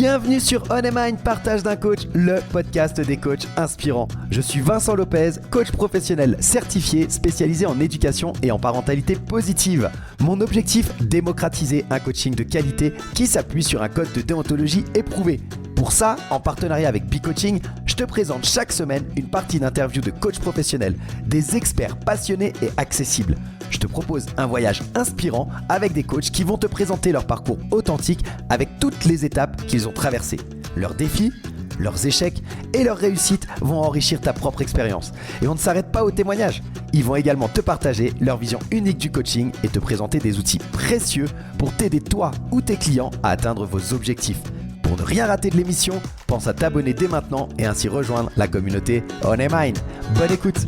Bienvenue sur On Mind, partage d'un coach, le podcast des coachs inspirants. Je suis Vincent Lopez, coach professionnel certifié, spécialisé en éducation et en parentalité positive. Mon objectif, démocratiser un coaching de qualité qui s'appuie sur un code de déontologie éprouvé. Pour ça, en partenariat avec B-Coaching, je te présente chaque semaine une partie d'interviews de coachs professionnels, des experts passionnés et accessibles. Je te propose un voyage inspirant avec des coachs qui vont te présenter leur parcours authentique avec toutes les étapes qu'ils ont traversées. Leurs défis, leurs échecs et leurs réussites vont enrichir ta propre expérience. Et on ne s'arrête pas aux témoignages. Ils vont également te partager leur vision unique du coaching et te présenter des outils précieux pour t'aider toi ou tes clients à atteindre vos objectifs. Pour ne rien rater de l'émission, pense à t'abonner dès maintenant et ainsi rejoindre la communauté On Mind. Bonne écoute!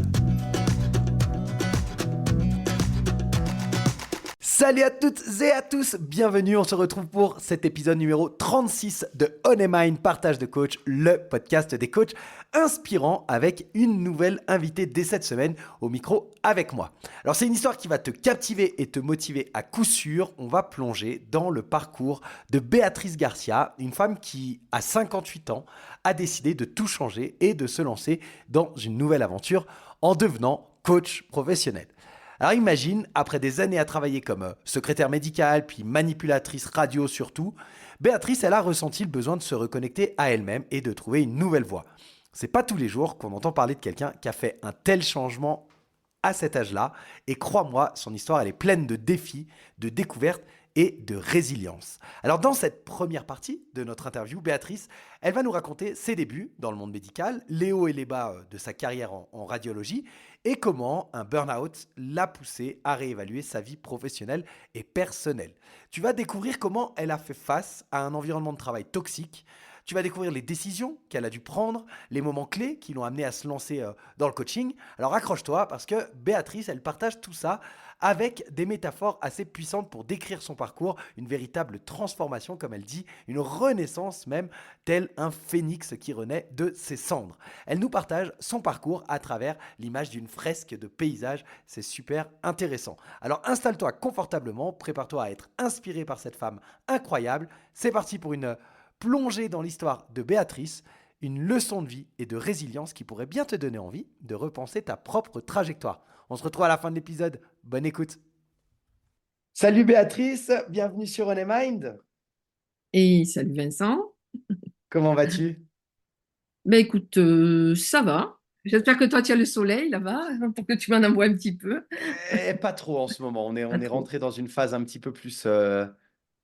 Salut à toutes et à tous, bienvenue, on se retrouve pour cet épisode numéro 36 de On Mind, partage de coach, le podcast des coachs inspirants avec une nouvelle invitée dès cette semaine au micro avec moi. Alors c'est une histoire qui va te captiver et te motiver à coup sûr, on va plonger dans le parcours de Béatrice Garcia, une femme qui à 58 ans a décidé de tout changer et de se lancer dans une nouvelle aventure en devenant coach professionnel. Alors imagine, après des années à travailler comme secrétaire médicale, puis manipulatrice radio surtout, Béatrice, elle a ressenti le besoin de se reconnecter à elle-même et de trouver une nouvelle voie. C'est pas tous les jours qu'on entend parler de quelqu'un qui a fait un tel changement à cet âge-là. Et crois-moi, son histoire, elle est pleine de défis, de découvertes et de résilience. Alors dans cette première partie de notre interview, Béatrice, elle va nous raconter ses débuts dans le monde médical, les hauts et les bas de sa carrière en radiologie et comment un burn-out l'a poussée à réévaluer sa vie professionnelle et personnelle. Tu vas découvrir comment elle a fait face à un environnement de travail toxique. Tu vas découvrir les décisions qu'elle a dû prendre, les moments clés qui l'ont amené à se lancer dans le coaching. Alors accroche-toi parce que Béatrice, elle partage tout ça avec des métaphores assez puissantes pour décrire son parcours, une véritable transformation, comme elle dit, une renaissance même, tel un phénix qui renaît de ses cendres. Elle nous partage son parcours à travers l'image d'une fresque de paysage, c'est super intéressant. Alors installe-toi confortablement, prépare-toi à être inspiré par cette femme incroyable. C'est parti pour une plongée dans l'histoire de Béatrice, une leçon de vie et de résilience qui pourrait bien te donner envie de repenser ta propre trajectoire. On se retrouve à la fin de l'épisode. Bonne écoute. Salut Béatrice, bienvenue sur On Mind. Et salut Vincent. Comment vas-tu? Ben écoute, ça va. J'espère que toi tu as le soleil là-bas pour que tu m'en envoies un petit peu. Pas trop en ce moment. On Pas est trop. rentré dans une phase un petit peu plus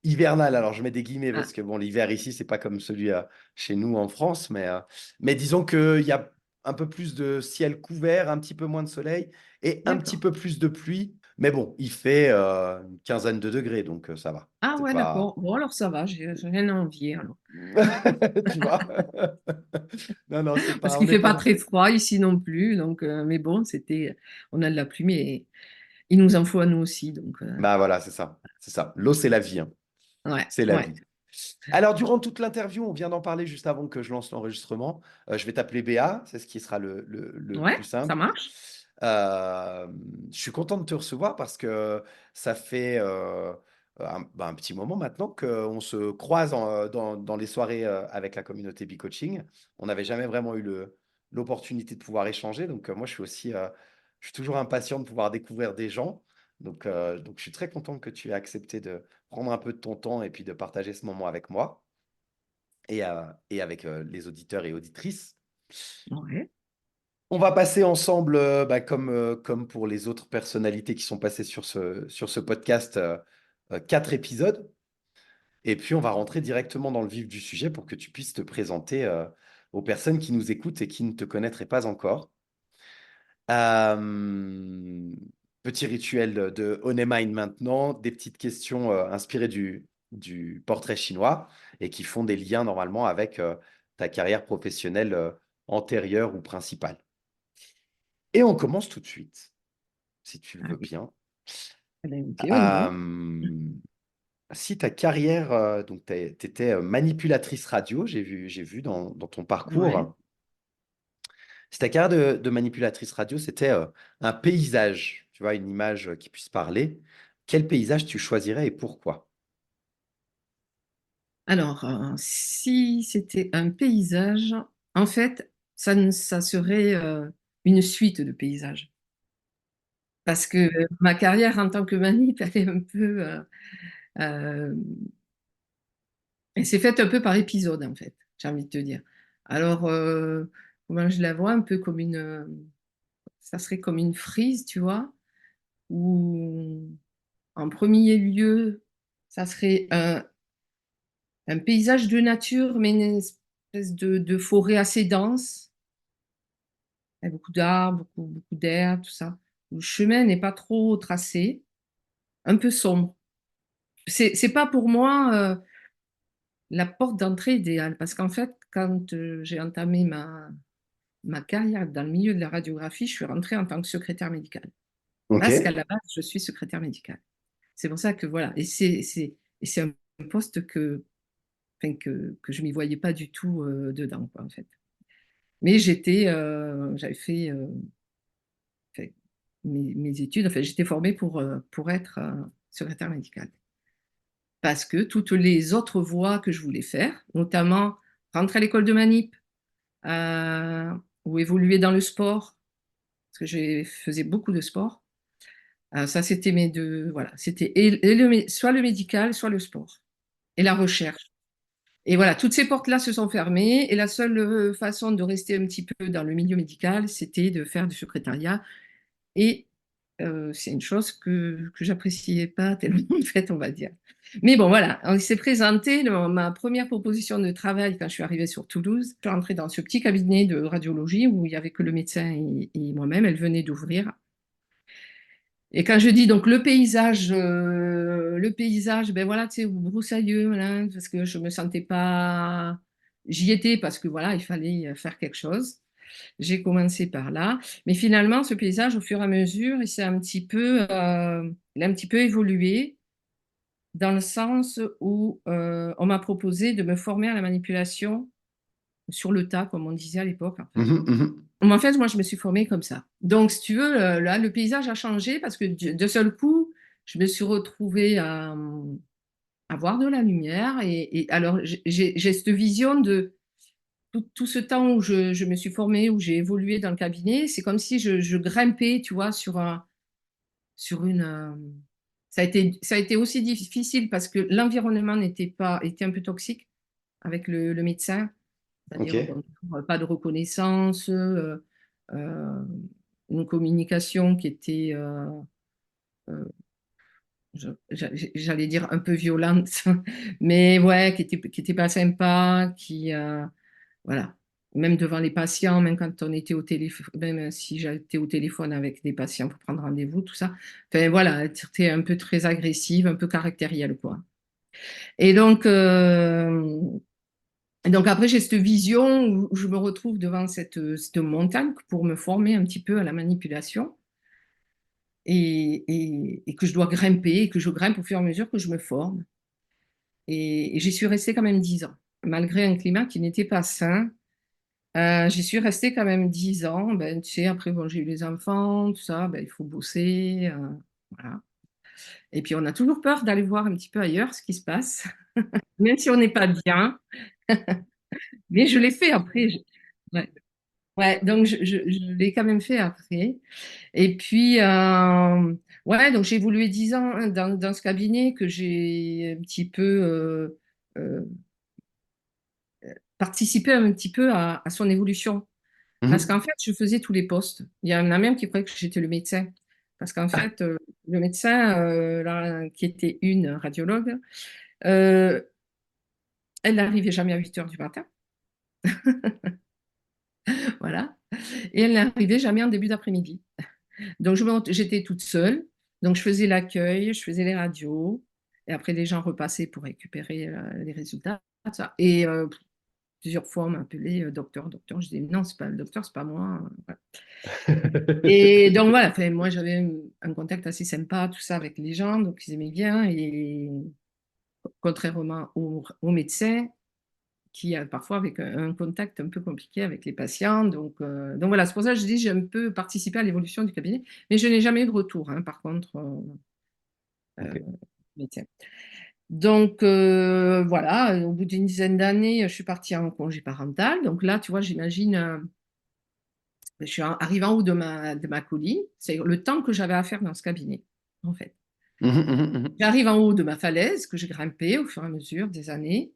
hivernale. Alors je mets des guillemets Ah, parce que bon, l'hiver ici, c'est pas comme celui chez nous en France, mais disons qu'il y a un peu plus de ciel couvert, un petit peu moins de soleil et un petit d'accord. peu plus de pluie. Mais bon, il fait une quinzaine de degrés, donc ça va. Ah C'est ouais, pas. d'accord. Bon, alors ça va, j'ai rien à envier alors. Tu vois? Non, non, c'est Parce pas. On qu'il n'est fait pas pas non. très froid ici non plus, donc mais bon, on a de la pluie, mais il nous en faut à nous aussi, donc Bah voilà, c'est ça. C'est ça. L'eau, c'est la vie, hein. ouais, C'est la ouais, vie. Alors, durant toute l'interview, on vient d'en parler juste avant que je lance l'enregistrement. Je vais t'appeler Béa, c'est ce qui sera le ouais, plus ça simple. marche. Euh, je suis content de te recevoir parce que ça fait un petit moment maintenant qu'on se croise dans les soirées avec la communauté B-Coaching. On n'avait jamais vraiment eu l'opportunité de pouvoir échanger. Donc, moi, je suis toujours impatient de pouvoir découvrir des gens. Donc, je suis très content que tu aies accepté de prendre un peu de ton temps et puis de partager ce moment avec moi et avec les auditeurs et auditrices. Ouais, On va passer ensemble, comme pour les autres personnalités qui sont passées sur ce podcast, 4 épisodes. Et puis, on va rentrer directement dans le vif du sujet pour que tu puisses te présenter aux personnes qui nous écoutent et qui ne te connaîtraient pas encore. Euh, Petit rituel de On Mind maintenant, des petites questions inspirées du portrait chinois et qui font des liens normalement avec ta carrière professionnelle antérieure ou principale. Et on commence tout de suite, si tu le veux allez. bien. Eh ben, ok, on y va. Euh, Si ta carrière, donc tu étais manipulatrice radio, j'ai vu dans ton Ouais. parcours, si ta carrière de manipulatrice radio, c'était un paysage, tu vois, une image qui puisse parler, quel paysage tu choisirais et pourquoi? Alors, si c'était un paysage, en fait, ça serait une suite de paysages. Parce que ma carrière en tant que manip, elle est un peu, euh, elle s'est faite un peu par épisode, en fait, j'ai envie de te dire. Alors, comment je la vois, un peu comme ça serait comme une frise, tu vois, où en premier lieu, ça serait un paysage de nature, mais une espèce de forêt assez dense, avec beaucoup d'arbres, beaucoup d'air, tout ça. Le chemin n'est pas trop tracé, un peu sombre. C'est pas pour moi la porte d'entrée idéale, parce qu'en fait, quand j'ai entamé ma carrière dans le milieu de la radiographie, je suis rentrée en tant que secrétaire médicale. Ok. Parce qu'à la base, je suis secrétaire médicale. C'est pour ça que voilà, et c'est un poste enfin, que je m'y voyais pas du tout dedans, quoi, en fait. Mais j'avais fait fait mes études, enfin, j'étais formée pour être secrétaire médicale. Parce que toutes les autres voies que je voulais faire, notamment rentrer à l'école de manip euh, ou évoluer dans le sport, parce que je faisais beaucoup de sport, ça c'était mes deux, voilà, c'était soit le médical, soit le sport, et la recherche. Et voilà, toutes ces portes-là se sont fermées, et la seule façon de rester un petit peu dans le milieu médical, c'était de faire du secrétariat. Et c'est une chose que j'appréciais pas tellement, en fait, on va dire. Mais bon, voilà, il s'est présenté ma première proposition de travail quand je suis arrivée sur Toulouse. Je suis rentrée dans ce petit cabinet de radiologie où il n'y avait que le médecin et moi-même. Elle venait d'ouvrir. Et quand je dis donc le paysage, ben voilà, tu sais, broussailleux, voilà, parce que je me sentais pas. J'y étais parce que voilà, il fallait faire quelque chose. J'ai commencé par là, mais finalement, ce paysage, au fur et à mesure, il a un petit peu évolué dans le sens où on m'a proposé de me former à la manipulation sur le tas, comme on disait à l'époque, en fait. Mhm, mhm. En fait, moi, je me suis formée comme ça. Donc, si tu veux, là, le paysage a changé parce que de seul coup, je me suis retrouvée à voir de la lumière. Et alors, j'ai cette vision de tout ce temps où je me suis formée, où j'ai évolué dans le cabinet. C'est comme si je grimpais, tu vois, sur une. Ça a été aussi difficile parce que l'environnement était un peu toxique avec le médecin, Ok. c'est-à-dire bon, pas de reconnaissance, euh, une communication qui était, euh, j'allais dire un peu violente, mais ouais, qui était pas sympa, voilà. Même devant les patients, même quand on était au téléphone, même si j'étais au téléphone avec des patients pour prendre rendez-vous, tout ça. Enfin voilà, c'était un peu très agressive, un peu caractérielle, quoi. Et donc après, j'ai cette vision où je me retrouve devant cette montagne pour me former un petit peu à la manipulation et que je dois grimper et que je grimpe au fur et à mesure que je me forme. Et j'y suis restée quand même 10 ans, malgré un climat qui n'était pas sain. J'y suis restée quand même 10 ans. Ben, tu sais, après, bon, j'ai eu les enfants, tout ça, ben, il faut bosser. Voilà. Et puis, on a toujours peur d'aller voir un petit peu ailleurs ce qui se passe, même si on n'est pas bien. Mais je l'ai fait après. Ouais. Ouais, donc je l'ai quand même fait après. Et puis, ouais, donc j'ai évolué 10 ans hein, dans ce cabinet que j'ai un petit peu euh, participé un petit peu à son évolution. Parce Mhm. qu'en fait, je faisais tous les postes. Il y en a même qui croyaient que j'étais le médecin. Parce qu'en Ah, fait, le médecin, qui était une radiologue, euh, elle n'arrivait jamais à 8 heures du matin. Voilà. Et elle n'arrivait jamais en début d'après-midi. Donc, j'étais toute seule. Donc, je faisais l'accueil, je faisais les radios. Et après, les gens repassaient pour récupérer les résultats. Ça. Et plusieurs fois, on m'appelait docteur, docteur. Je disais, non, c'est pas le docteur, c'est pas moi. Voilà. Et donc voilà, enfin, moi j'avais un contact assez sympa, tout ça avec les gens, donc ils aimaient bien. Et contrairement aux médecins, qui a parfois avec un contact un peu compliqué avec les patients. Donc voilà, c'est pour ça que je dis j'ai un peu participé à l'évolution du cabinet, mais je n'ai jamais eu de retour, hein, par contre, ok. médecin. Donc, voilà, au bout d'une dizaine d'années, je suis partie en congé parental. Donc là, tu vois, j'imagine, je suis arrivée en haut de ma colline. C'est le temps que j'avais à faire dans ce cabinet, en fait. Mhm, mhm, mhm. J'arrive en haut de ma falaise que j'ai grimpée au fur et à mesure des années,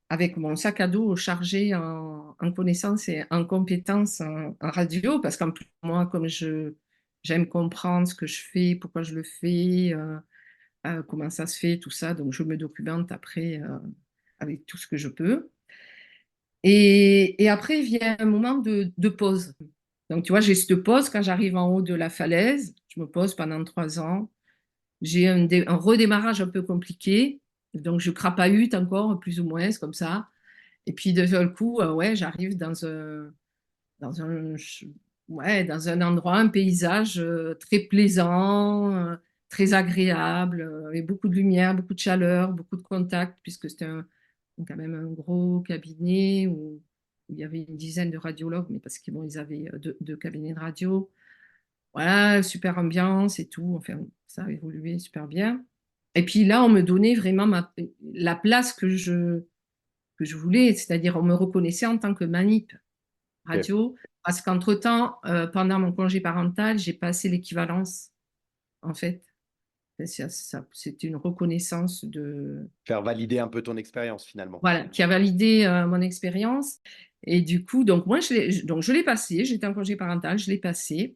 avec mon sac à dos chargé en connaissances et en compétences en radio, parce qu'en plus, moi, comme j'aime comprendre ce que je fais, pourquoi je le fais, comment ça se fait, tout ça, donc je me documente après avec tout ce que je peux. Et après vient un moment de pause. Donc, tu vois, j'ai cette pause quand j'arrive en haut de la falaise. Je me pose pendant 3 ans. J'ai un redémarrage un peu compliqué. Donc, je crapahute encore, plus ou moins, c'est comme ça. Et puis, de seul coup, ouais, j'arrive dans un, ouais, dans un endroit, un paysage très plaisant, très agréable, avec beaucoup de lumière, beaucoup de chaleur, beaucoup de contact, puisque c'était quand même un gros cabinet où il y avait une dizaine de radiologues, mais parce qu'ils bon, ils avaient deux cabinets de radio. Voilà, super ambiance et tout. Enfin, ça a évolué super bien. Et puis là, on me donnait vraiment la place que je voulais, c'est-à-dire on me reconnaissait en tant que manip Ok. radio, parce qu'entre-temps, pendant mon congé parental, j'ai passé l'équivalence, en fait. C'était une reconnaissance Faire valider un peu ton expérience finalement. voilà, qui a validé mon expérience. Et du coup, donc moi, donc je l'ai passé, j'étais en congé parental, je l'ai passé.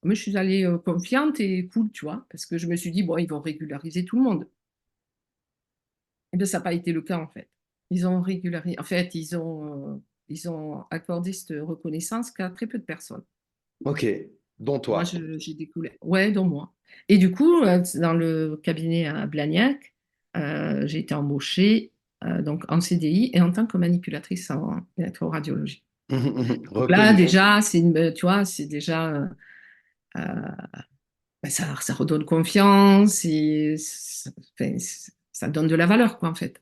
Mais je suis allée confiante et cool, tu vois, parce que je me suis dit, bon, ils vont régulariser tout le monde. Et bien, ça n'a pas été le cas, en fait. Ils ont régularisé, en fait, ils ont accordé cette reconnaissance qu'à très peu de personnes. Ok, dont Moi, toi. j'ai découvert, ouais, dans moi. Et du coup, dans le cabinet à Blagnac, j'ai été embauchée donc en CDI et en tant que manipulatrice en électroradiologie. Mhm, mhm. Donc là, Reconnu. déjà, tu vois, c'est déjà euh, ben, ça redonne confiance et enfin, ça donne de la valeur, quoi, en fait.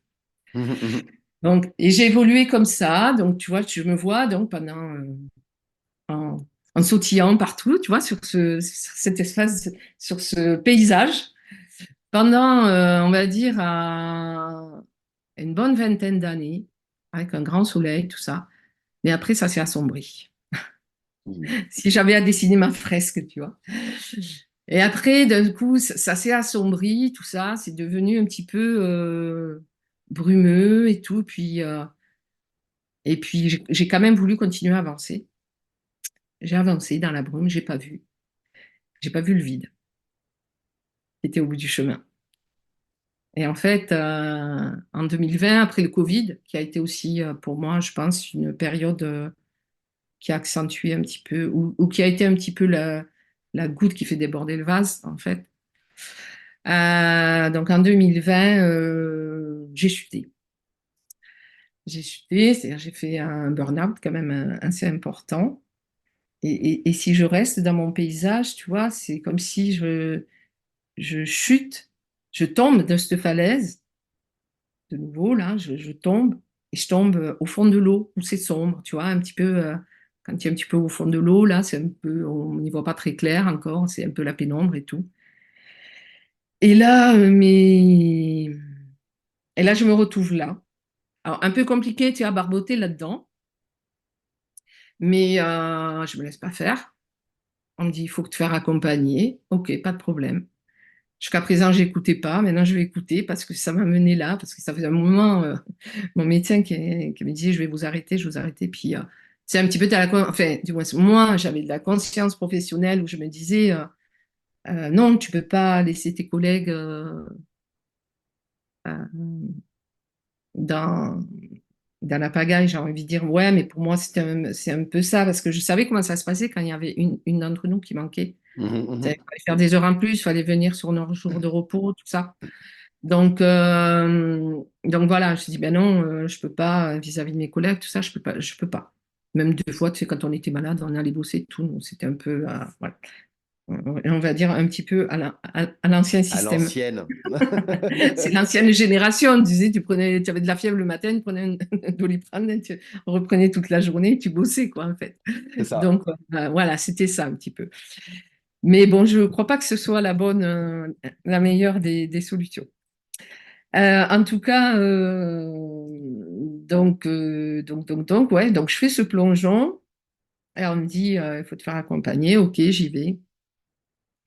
Mhm, mhm. Donc, et j'ai évolué comme ça. Donc, tu vois, je me vois donc pendant en, en sautillant partout, tu vois, sur cet espace, sur ce paysage, pendant, on va dire, une bonne vingtaine d'années, avec un grand soleil, tout ça. Mais après, ça s'est assombri. Mhm. Si j'avais à dessiner ma fresque, tu vois. Et après, d'un coup, ça s'est assombri, tout ça, c'est devenu un petit peu brumeux et tout. Et puis j'ai quand même voulu continuer à avancer. J'ai avancé dans la brume, j'ai pas vu le vide qui était au bout du chemin. Et en fait, en 2020, après le Covid, qui a été aussi pour moi, je pense, une période qui a accentué un petit peu, ou qui a été un petit peu la goutte qui fait déborder le vase, en fait. Donc en 2020, j'ai chuté. J'ai chuté, c'est-à-dire j'ai fait un burn-out quand même assez important. Et si je reste dans mon paysage, tu vois, c'est comme si je chute, je tombe de cette falaise, de nouveau, là, je tombe, et je tombe au fond de l'eau, où c'est sombre, tu vois, un petit peu, quand tu es un petit peu au fond de l'eau, là, c'est un peu, on n'y voit pas très clair encore, c'est un peu la pénombre et tout. Et là, et là, je me retrouve là. Alors, un peu compliqué, tu as barboté là-dedans, mais je me laisse pas faire. On me dit, il faut que te faire accompagner. Ok, pas de problème. Jusqu'à présent, j'écoutais pas. Maintenant, je vais écouter parce que ça m'a mené là, parce que ça faisait un moment, mon médecin qui me disait, je vais vous arrêter, je vais vous arrêter. Puis, c'est un petit peu, enfin, du moins, moi, j'avais de la conscience professionnelle où je me disais, non, tu peux pas laisser tes collègues euh, dans, dans la pagaille. J'ai envie de dire, ouais, mais pour moi, c'est un peu ça, parce que je savais comment ça se passait quand il y avait une d'entre nous qui manquait. Mhm, Il mhm. fallait faire des heures en plus, il fallait venir sur nos jours de repos, tout ça. Donc voilà, je dis ben non, je peux pas vis-à-vis de mes collègues, tout ça, je peux pas. Même deux fois, tu sais, quand on était malade, on allait bosser, tout, donc c'était un peu, voilà. On va dire un petit peu à l'ancien À système. l'ancienne. C'est l'ancienne génération. On disait, tu avais de la fièvre le matin, tu prenais un Doliprane, tu reprenais toute la journée, tu bossais, quoi, en fait. C'est ça. Donc, voilà, c'était ça un petit peu. Mais bon, je ne crois pas que ce soit la meilleure des solutions. En tout cas, ouais, donc je fais ce plongeon et on me dit, il faut te faire accompagner. Ok, j'y vais.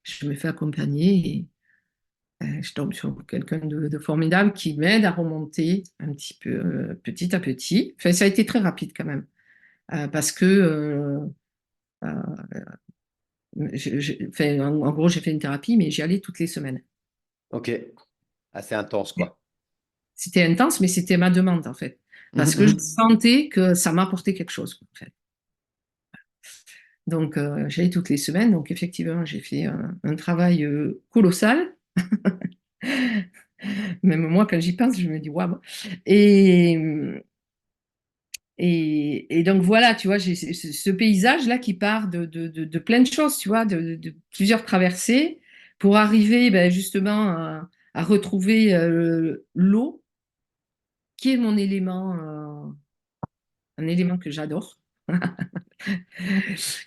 Je me fais accompagner et je tombe sur quelqu'un de formidable qui m'aide à remonter un petit peu, petit à petit. Enfin, ça a été très rapide quand même, parce que, euh, enfin, en gros, j'ai fait une thérapie, mais j'y allais toutes les semaines. Ok, assez intense, quoi. C'était intense, mais c'était ma demande, en fait. Mhm, Parce que je mhm. sentais que ça m'apportait quelque chose, en fait. Donc, j'y allais toutes les semaines. Donc, effectivement, j'ai fait un travail colossal. Même moi, quand j'y pense, je me dis, waouh. Et, et donc, voilà, tu vois, j'ai ce paysage-là qui part de plein de choses, tu vois, de plusieurs traversées pour arriver ben, justement à retrouver l'eau, qui est mon élément, un élément que j'adore,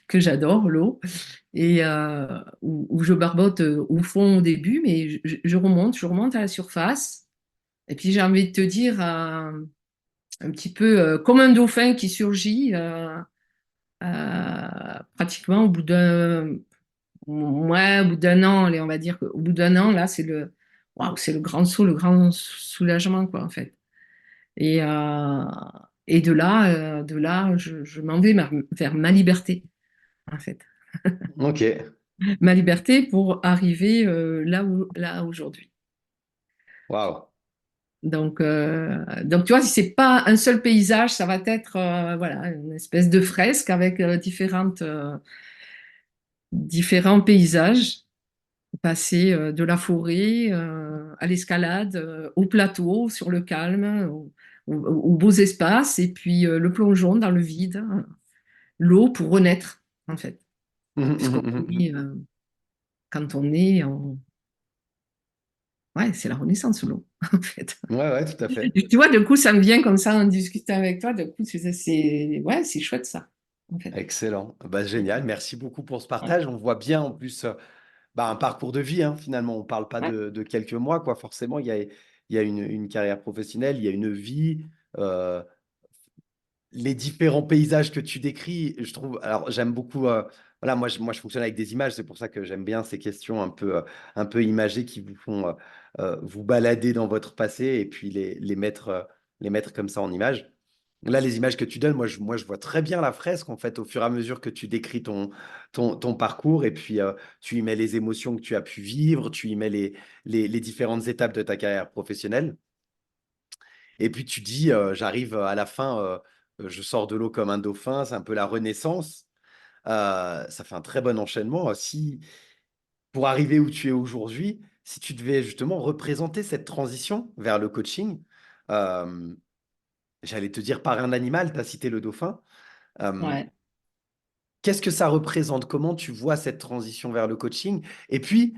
que j'adore, l'eau, et où je barbote au fond au début, mais je remonte à la surface. Et puis j'ai envie de te dire, un petit peu comme un dauphin qui surgit, pratiquement au bout d'un, ouais, au bout d'un an, allez, on va dire qu'au bout d'un an, là, waouh, c'est le grand saut, le grand soulagement, quoi, en fait. Et, euh, et de là, je m'en vais vers ma liberté, en fait. Ok, Ma liberté pour arriver là aujourd'hui. waouh. Donc, tu vois, si c'est pas un seul paysage, ça va être voilà, une espèce de fresque avec différents paysages, passer de la forêt à l'escalade, au plateau, sur le calme, aux beaux espaces, et puis le plongeon dans le vide, l'eau pour renaître, en fait. Mhm, Puisqu'on mhm, mhm, est, quand on est en... Ouais, c'est la renaissance, l'eau, en fait. mhm. Ouais, ouais, tout à fait. Tu vois, de coup, ça me vient comme ça en discutant avec toi. De coup, ouais, c'est chouette ça, en fait. Excellent. Bah, génial. Merci beaucoup pour ce Ouais, partage. On voit bien en plus bah, un parcours de vie, hein, finalement. On ne parle pas ouais, de quelques mois, quoi. Forcément, il y a une carrière professionnelle, il y a une vie. euh, les différents paysages que tu décris, je trouve. Alors, j'aime beaucoup. Voilà, moi, je fonctionne avec des images. C'est pour ça que j'aime bien ces questions un peu imagées qui vous font vous balader dans votre passé et puis les mettre comme ça en images. Là, les images que tu donnes, moi, je vois très bien la fresque, en fait, au fur et à mesure que tu décris ton parcours. Et puis, tu y mets les émotions que tu as pu vivre, tu y mets les différentes étapes de ta carrière professionnelle. Et puis tu dis, j'arrive à la fin, je sors de l'eau comme un dauphin, c'est un peu la renaissance. Ça fait un très bon enchaînement. Si, pour arriver où tu es aujourd'hui, si tu devais justement représenter cette transition vers le coaching, euh, j'allais te dire par un animal, tu as cité le dauphin. euh, ouais, Qu'est-ce que ça représente? Comment tu vois cette transition vers le coaching? Et puis,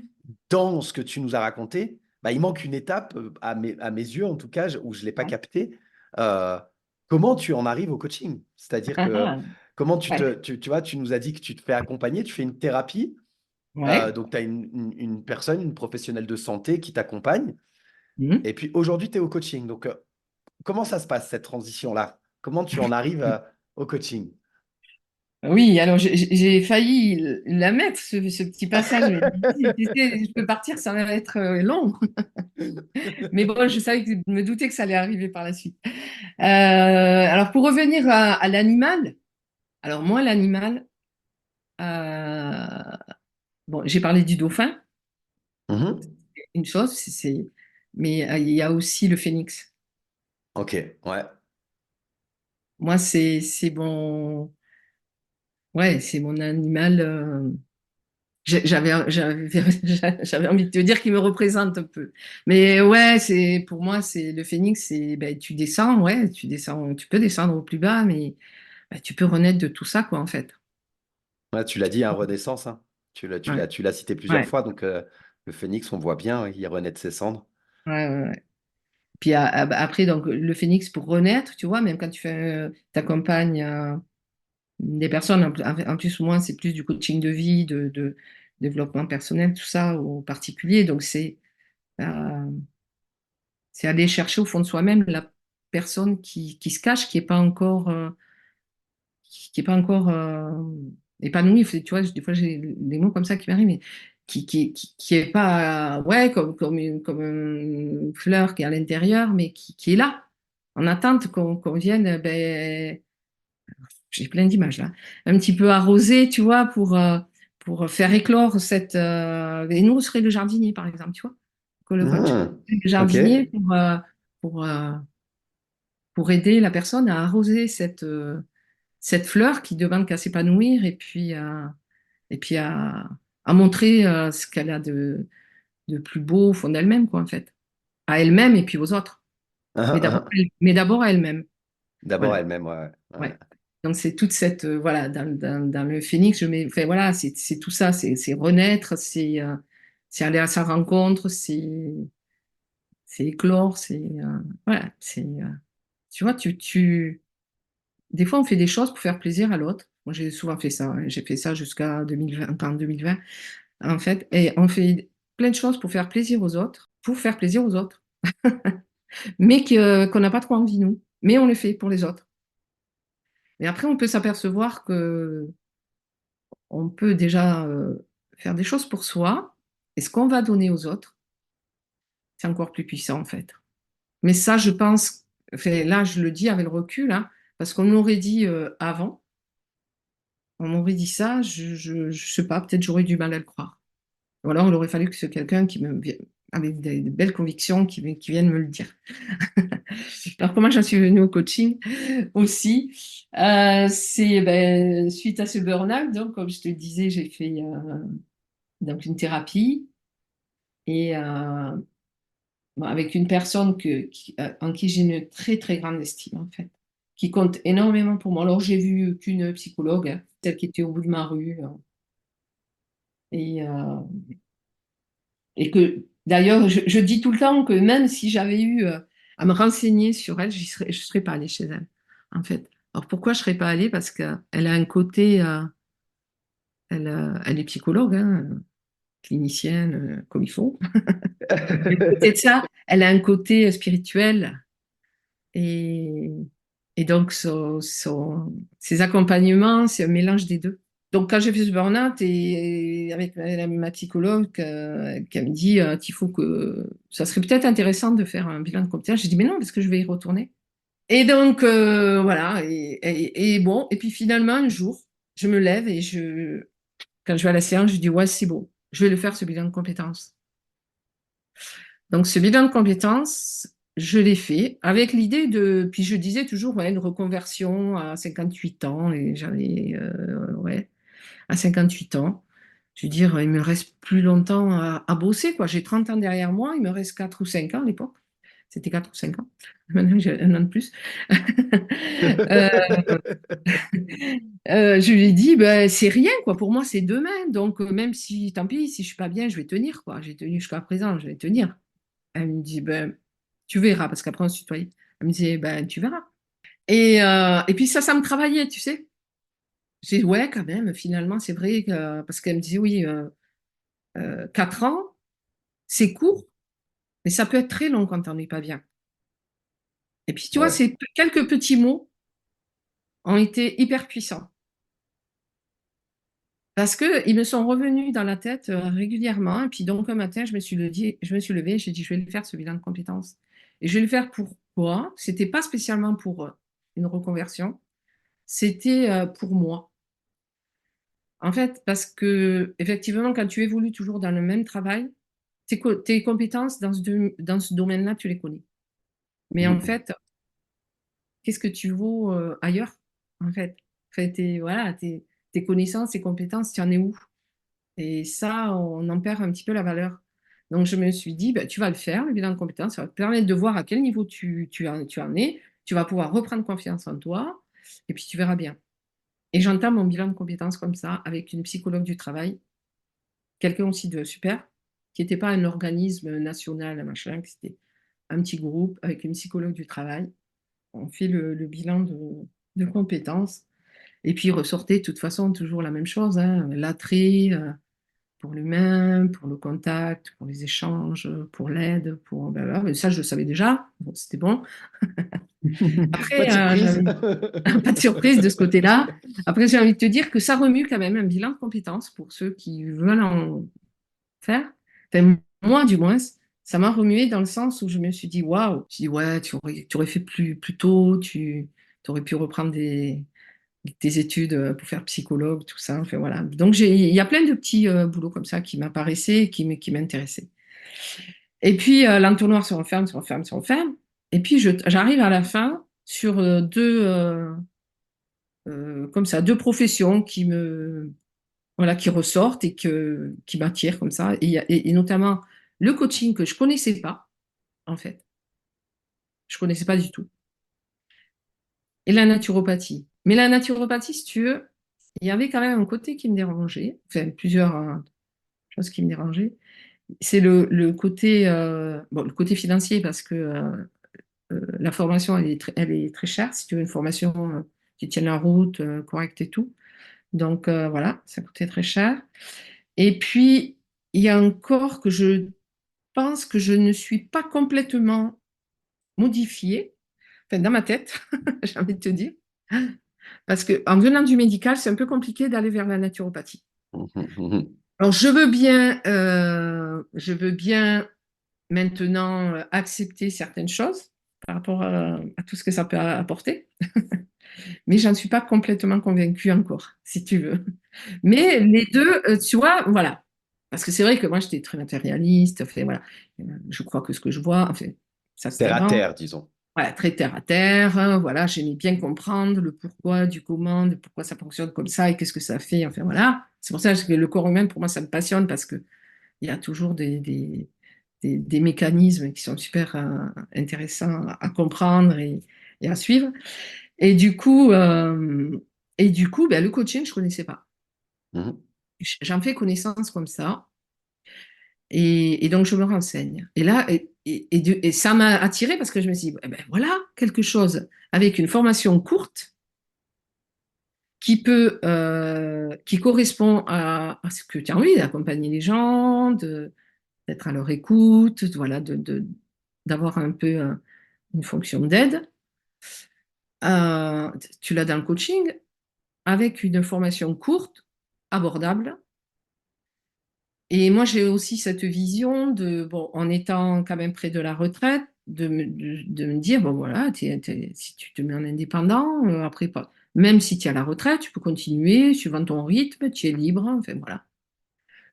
dans ce que tu nous as raconté, bah, il manque une étape, à mes yeux en tout cas, où je ne l'ai pas ouais. capté. Euh, Comment tu en arrives au coaching? C'est-à-dire que comment Ouais, tu vois, tu nous as dit que tu te fais accompagner, tu fais une thérapie, ouais. donc tu as une personne, une professionnelle de santé qui t'accompagne, Mhm. et puis aujourd'hui, tu es au coaching. Donc, comment ça se passe, cette transition-là? Comment tu en arrives au coaching? Oui, alors j'ai failli la mettre, ce petit passage, mais tu sais, je peux partir, ça va être long. Mais bon, je me doutais que ça allait arriver par la suite. Alors, pour revenir à l'animal, alors moi, l'animal, euh, bon, j'ai parlé du dauphin, Mhm. une chose, mais il y a aussi le phénix. Ok, ouais. Moi, ouais, c'est mon animal. J'avais envie de te dire qu'il me représente un peu. Mais ouais, pour moi, c'est le phénix, ben, tu descends, ouais, tu peux descendre au plus bas, mais ben, tu peux renaître de tout ça, quoi, en fait. Ouais, tu l'as dit, hein, Renaissance, hein. Ouais, Tu l'as cité plusieurs ouais, fois, donc le phénix, on voit bien, il renaît de ses cendres. ouais, ouais, ouais. Puis après, donc, le phénix pour renaître, tu vois, même quand t'accompagnes des personnes, en plus ou moins, c'est plus du coaching de vie, de développement personnel, tout ça, au particulier. Donc, euh, C'est aller chercher au fond de soi-même la personne qui se cache, qui est pas encore épanouie. Tu vois, des fois j'ai des mots comme ça qui m'arrivent, mais qui est pas ouais comme une fleur qui est à l'intérieur, mais qui est là, en attente qu'on vienne. Ben, j'ai plein d'images là, un petit peu arroser, tu vois, pour faire éclore cette. Et nous, on serait le jardinier, par exemple, tu vois, que le coach, Ah, le ok. jardinier pour, euh, pour aider la personne à arroser cette fleur qui demande qu'à s'épanouir et puis à montrer ce qu'elle a de plus beau au fond d'elle-même, quoi, en fait. À elle-même et puis aux autres. Ah, ah. Mais d'abord à elle-même. D'abord Voilà. elle-même, ouais. Ouais. Ouais. Donc c'est toute cette voilà dans le phénix je mets enfin voilà c'est tout ça c'est renaître c'est aller à sa rencontre c'est éclore c'est voilà c'est tu vois tu des fois on fait des choses pour faire plaisir à l'autre. Moi j'ai souvent fait ça hein. J'ai fait ça jusqu'à 2020 en 2020 en fait et on fait plein de choses pour faire plaisir aux autres mais qu'on n'a pas trop envie nous mais on le fait pour les autres. Et après on peut s'apercevoir que on peut déjà faire des choses pour soi, et ce qu'on va donner aux autres, c'est encore plus puissant en fait. Mais ça, je pense, enfin, là, je le dis avec le recul, hein, parce qu'on m'aurait dit avant, on m'aurait dit ça, je sais pas, peut-être j'aurais du mal à le croire. Ou alors il aurait fallu que ce quelqu'un avec des belles convictions qui vienne me le dire. Alors comment j'en suis venue au coaching aussi, c'est ben, suite à ce burn-out, donc comme je te le disais, j'ai fait donc une thérapie et bon, avec une personne en qui j'ai une très très grande estime en fait, qui compte énormément pour moi. Alors j'ai vu qu'une psychologue, hein, celle qui était au bout de ma rue, et, euh, et que d'ailleurs je dis tout le temps que même si j'avais eu à me renseigner sur elle, je serais pas allée chez elle en fait. Alors pourquoi je serais pas allée? Parce qu'elle a un côté, elle est psychologue, hein, clinicienne comme il faut. Et à côté de ça, elle a un côté spirituel. Et, et donc, ces accompagnements, c'est un mélange des deux. Donc, quand j'ai fait ce burn-out, et avec ma psychologue, qui me dit qu'il faut que ça serait peut-être intéressant de faire un bilan de compétences, j'ai dit, mais non, parce que je vais y retourner. Et donc, voilà. Et bon, et puis finalement, un jour, je me lève et quand je vais à la séance, je dis, ouais, c'est bon, je vais le faire, ce bilan de compétences. Donc, ce bilan de compétences, je l'ai fait avec l'idée de. Puis je disais toujours, ouais, une reconversion à 58 ans, et j'avais, ouais, à 58 ans. Je veux dire, il me reste plus longtemps à bosser, quoi. J'ai 30 ans derrière moi, il me reste 4 ou 5 ans à l'époque. C'était 4 ou 5 ans. Maintenant, j'ai un an de plus. Euh, je lui ai dit, ben, c'est rien, quoi. Pour moi, c'est demain. Donc, même si, tant pis, si je suis pas bien, je vais tenir, quoi. J'ai tenu jusqu'à présent, je vais tenir. Elle me dit, ben, tu verras, parce qu'après on se tutoyait. Elle me disait, ben, tu verras. Et puis ça me travaillait, tu sais. J'ai dit, ouais, quand même, finalement, c'est vrai, parce qu'elle me disait, oui, 4 ans, c'est court, mais ça peut être très long quand on n'est pas bien. Et puis, tu vois, Ouais. ces quelques petits mots ont été hyper puissants. Parce qu'ils me sont revenus dans la tête régulièrement. Et puis, donc, un matin, je me suis levée, j'ai dit, je vais le faire, ce bilan de compétences. Et je vais le faire pourquoi? C'était pas spécialement pour une reconversion. C'était pour moi. En fait, parce que effectivement, quand tu évolues toujours dans le même travail, tes compétences dans ce domaine-là, tu les connais. Mais en Mhm. fait, qu'est-ce que tu vaux ailleurs? En fait, voilà, tes connaissances, tes compétences, tu en es où? Et ça, on en perd un petit peu la valeur. Donc, je me suis dit, bah, tu vas le faire, le bilan de compétences, ça va te permettre de voir à quel niveau tu en es. Tu vas pouvoir reprendre confiance en toi, et puis tu verras bien. Et j'entame mon bilan de compétences comme ça, avec une psychologue du travail, quelqu'un aussi de super, qui n'était pas un organisme national, machin, que c'était un petit groupe avec une psychologue du travail. On fait le bilan de compétences. Et puis, il ressortait de toute façon toujours la même chose, hein, l'attrait, pour l'humain, pour le contact, pour les échanges, pour l'aide, pour blablabla. Mais ça, je le savais déjà. Bon, c'était bon. Pas Après, de surprise. pas de surprise de ce côté-là. Après, j'ai envie de te dire que ça remue quand même un bilan de compétences pour ceux qui veulent en faire. Enfin, moi, du moins, ça m'a remué dans le sens où je me suis dit, waouh, je dis, ouais, tu aurais fait plus tôt, tu aurais pu reprendre tes études pour faire psychologue, tout ça. Enfin, voilà. Donc, il y a plein de petits boulots comme ça qui m'apparaissaient, qui m'intéressaient. Et puis, l'entonnoir se referme, se referme, se referme. Et puis, j'arrive à la fin sur comme ça, deux professions voilà, qui ressortent et qui m'attirent comme ça. Et notamment le coaching que je connaissais pas, en fait. Je connaissais pas du tout. Et la naturopathie. Mais la naturopathie, si tu veux, il y avait quand même un côté qui me dérangeait, enfin plusieurs choses qui me dérangeaient. C'est le côté, bon, le côté financier parce que la formation, elle est très chère. Si tu veux une formation qui tienne la route, correcte et tout. Donc voilà, ça coûtait très cher. Et puis, il y a encore que je pense que je ne suis pas complètement modifiée, enfin dans ma tête, j'ai envie de te dire. Parce qu'en venant du médical, c'est un peu compliqué d'aller vers la naturopathie. Alors, je veux bien maintenant accepter certaines choses par rapport à tout ce que ça peut apporter, mais j'en suis pas complètement convaincue encore, si tu veux. Mais les deux, tu vois, voilà. Parce que c'est vrai que moi, j'étais très matérialiste, enfin, voilà. Je crois que ce que je vois, enfin, ça c'est Terre à avant. terre, disons. Voilà, très terre à terre, hein, voilà, j'aimais bien comprendre le pourquoi du comment, de pourquoi ça fonctionne comme ça et qu'est-ce que ça fait, enfin voilà. C'est pour ça que le corps humain, pour moi, ça me passionne parce que il y a toujours des mécanismes qui sont super intéressants à comprendre et à suivre. Et du coup, ben, le coaching, je connaissais pas. Mhm. J'en fais connaissance comme ça. Et donc, je me renseigne. Et là, et ça m'a attiré parce que je me suis dit, eh ben, voilà, quelque chose avec une formation courte qui correspond à ce que tu as envie, d'accompagner les gens, d'être à leur écoute, voilà, d'avoir un peu une fonction d'aide. Euh, Tu l'as dans le coaching avec une formation courte, abordable. Et moi, j'ai aussi cette vision de, bon, en étant quand même près de la retraite, de me dire, bon voilà, si tu te mets en indépendant, après, pas, même si tu es à la retraite, tu peux continuer suivant ton rythme, tu es libre, enfin voilà.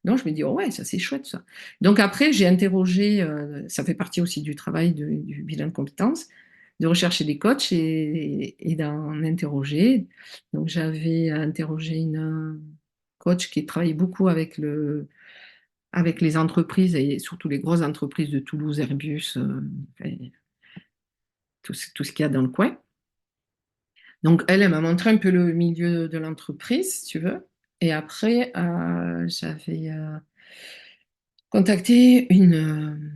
Donc, je me dis, oh ouais, ça c'est chouette ça. Donc après, j'ai interrogé, ça fait partie aussi du travail du bilan de compétences, de rechercher des coachs et d'en interroger. Donc j'avais interrogé une coach qui travaille beaucoup avec les entreprises et surtout les grosses entreprises de Toulouse, Airbus, enfin, tout ce qu'il y a dans le coin. Donc elle m'a montré un peu le milieu de l'entreprise, si tu veux. Et après, j'avais contacté une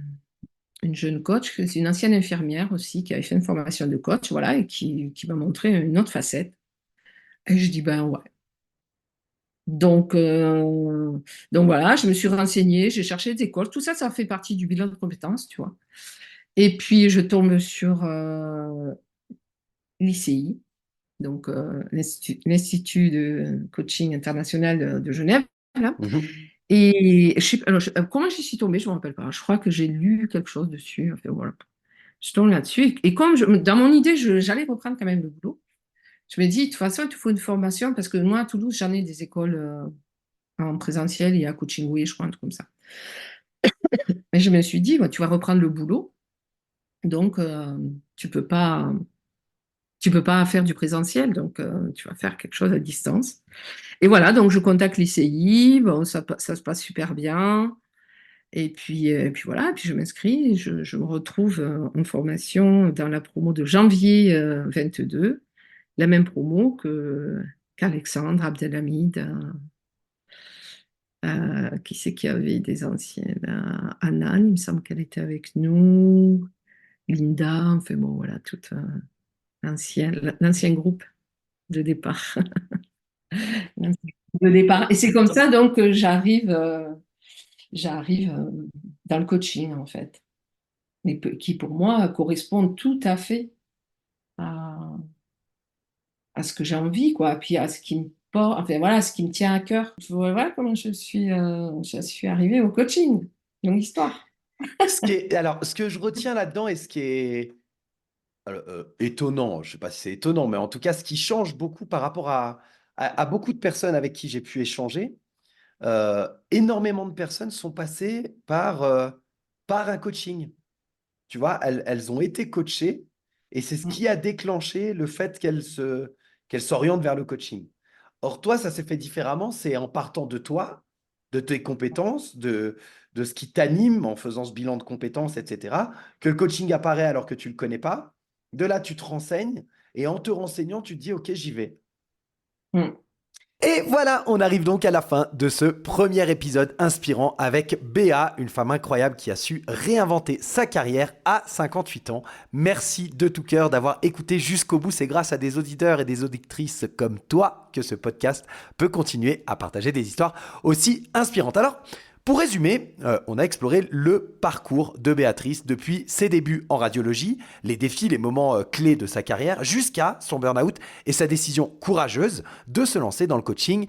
jeune coach, c'est une ancienne infirmière aussi, qui avait fait une formation de coach, voilà, et qui m'a montré une autre facette. Et je dis, ben ouais. Donc, donc voilà, je me suis renseignée, j'ai cherché des écoles, tout ça, ça fait partie du bilan de compétences, tu vois. Et puis, je tombe sur l'ICI, donc l'Institut de coaching international de Genève, là. Mhm. Et alors, comment j'y suis tombée, je ne me rappelle pas. Je crois que j'ai lu quelque chose dessus. Enfin, voilà. Je tombe là-dessus. Et comme dans mon idée, j'allais reprendre quand même le boulot, je me dis, de toute façon, il te faut une formation parce que moi, à Toulouse, j'en ai des écoles en présentiel et à Coaching Way, je crois, un truc comme ça. Mais je me suis dit, bah, tu vas reprendre le boulot, donc tu peux pas, tu peux pas faire du présentiel, donc tu vas faire quelque chose à distance. Et voilà, donc je contacte l'ICI, bon, ça se passe super bien. Et puis voilà, et puis je m'inscris, je me retrouve en formation dans la promo de janvier 22, la même promo qu'Alexandre Abdelhamid, qui c'est qu'il y avait des anciennes, Anan, il me semble qu'elle était avec nous, Linda, enfin bon, voilà, tout l'ancien groupe de départ. de départ. Et c'est comme ça donc que j'arrive dans le coaching en fait, mais qui pour moi correspond tout à fait à, à ce que j'ai envie, quoi, puis à ce qui me porte, enfin voilà, ce qui me tient à cœur. Voilà comment je suis arrivée au coaching. Longue histoire. Alors, ce que je retiens là-dedans et ce qui est étonnant, je ne sais pas si c'est étonnant, mais en tout cas, ce qui change beaucoup par rapport à beaucoup de personnes avec qui j'ai pu échanger, énormément de personnes sont passées par un coaching. Tu vois, elles ont été coachées et c'est ce Mm, qui a déclenché le fait qu'elles s'orientent vers le coaching. Or, toi, ça s'est fait différemment. C'est en partant de toi, de tes compétences, de ce qui t'anime en faisant ce bilan de compétences, etc., que le coaching apparaît alors que tu ne le connais pas. De là, tu te renseignes et en te renseignant, tu te dis, OK, j'y vais. mm. Et voilà, on arrive donc à la fin de ce premier épisode inspirant avec Béa, une femme incroyable qui a su réinventer sa carrière à 58 ans. Merci de tout cœur d'avoir écouté jusqu'au bout. C'est grâce à des auditeurs et des auditrices comme toi que ce podcast peut continuer à partager des histoires aussi inspirantes. Alors, pour résumer, on a exploré le parcours de Béatrice depuis ses débuts en radiologie, les défis, les moments clés de sa carrière, jusqu'à son burn-out et sa décision courageuse de se lancer dans le coaching.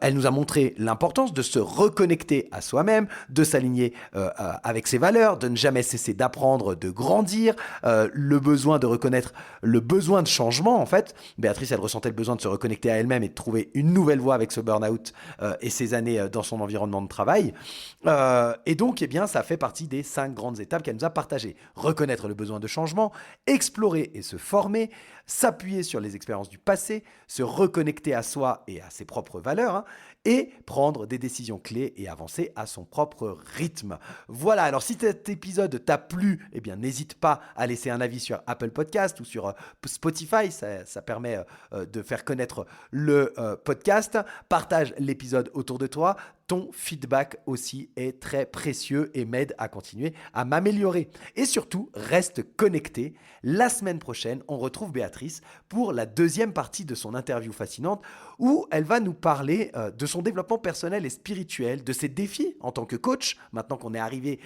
Elle nous a montré l'importance de se reconnecter à soi-même, de s'aligner avec ses valeurs, de ne jamais cesser d'apprendre, de grandir, le besoin de reconnaître le besoin de changement en fait. Béatrice, elle ressentait le besoin de se reconnecter à elle-même et de trouver une nouvelle voie avec ce burn-out et ses années dans son environnement de travail. Et donc, eh bien, ça fait partie des 5 grandes étapes qu'elle nous a partagées. Reconnaître le besoin de changement, explorer et se former, s'appuyer sur les expériences du passé, se reconnecter à soi et à ses propres valeurs, hein, et prendre des décisions clés et avancer à son propre rythme. Voilà, alors si cet épisode t'a plu, eh bien, n'hésite pas à laisser un avis sur Apple Podcast ou sur Spotify, ça permet de faire connaître le podcast. Partage l'épisode autour de toi. Ton feedback aussi est très précieux et m'aide à continuer à m'améliorer. Et surtout, reste connecté. La semaine prochaine, on retrouve Béatrice pour la deuxième partie de son interview fascinante où elle va nous parler de son développement personnel et spirituel, de ses défis en tant que coach, maintenant qu'on est arrivé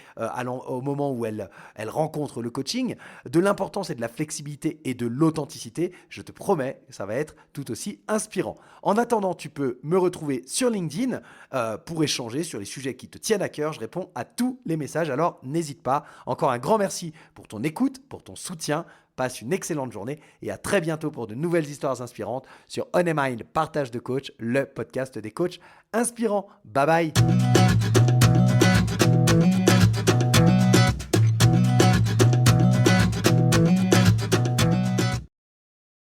au moment où elle rencontre le coaching, de l'importance et de la flexibilité et de l'authenticité. Je te promets, ça va être tout aussi inspirant. En attendant, tu peux me retrouver sur LinkedIn pour échanger sur les sujets qui te tiennent à cœur. Je réponds à tous les messages, alors n'hésite pas. Encore un grand merci pour ton écoute, pour ton soutien. Passe une excellente journée et à très bientôt pour de nouvelles histoires inspirantes sur On Mind Partage de Coach, le podcast des coachs inspirants. Bye bye.